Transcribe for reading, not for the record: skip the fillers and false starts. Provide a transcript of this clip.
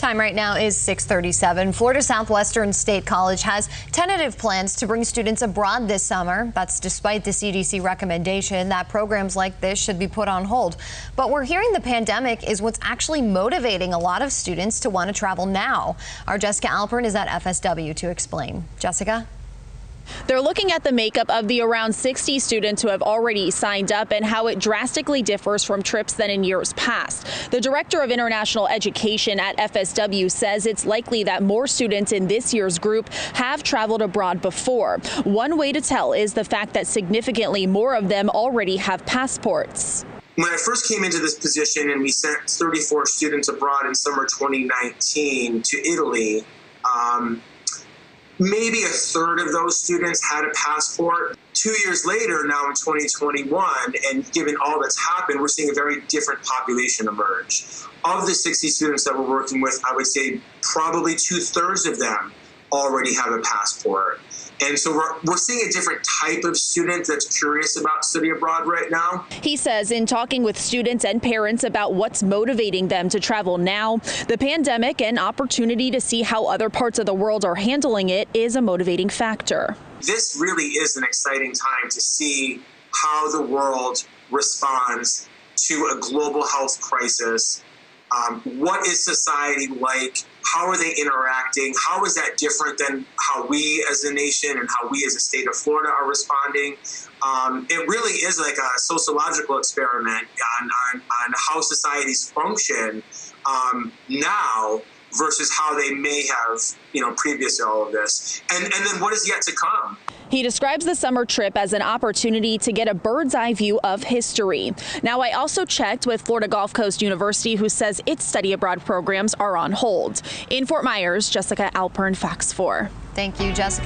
Time right now is 6:37. Florida Southwestern State College has tentative plans to bring students abroad this summer. That's despite the CDC recommendation that programs like this should be put on hold. But we're hearing the pandemic is what's actually motivating a lot of students to want to travel now. Our Jessica Alpern is at FSW to explain. Jessica? They're looking at the makeup of the around 60 students who have already signed up and how it drastically differs from trips than in years past. The director of international education at FSW says it's likely that more students in this year's group have traveled abroad before. One way to tell is the fact that significantly more of them already have passports. When I first came into this position and we sent 34 students abroad in summer 2019 to Italy, maybe a third of those students had a passport. 2 years later, now in 2021, and given all that's happened, we're seeing a very different population emerge. Of the 60 students that we're working with, I would say probably 2/3 of them already have a passport. And so we're seeing a different type of student that's curious about study abroad right now. He says in talking with students and parents about what's motivating them to travel now, the pandemic and opportunity to see how other parts of the world are handling it is a motivating factor. This really is an exciting time to see how the world responds to a global health crisis. What is society like? How are they interacting? How is that different than how we as a nation and how we as a state of Florida are responding? It really is like a sociological experiment on how societies function now versus how they may have, previous to all of this. And then what is yet to come? He describes the summer trip as an opportunity to get a bird's eye view of history. Now, I also checked with Florida Gulf Coast University, who says its study abroad programs are on hold. In Fort Myers, Jessica Alpern, Fox 4. Thank you, Jessica.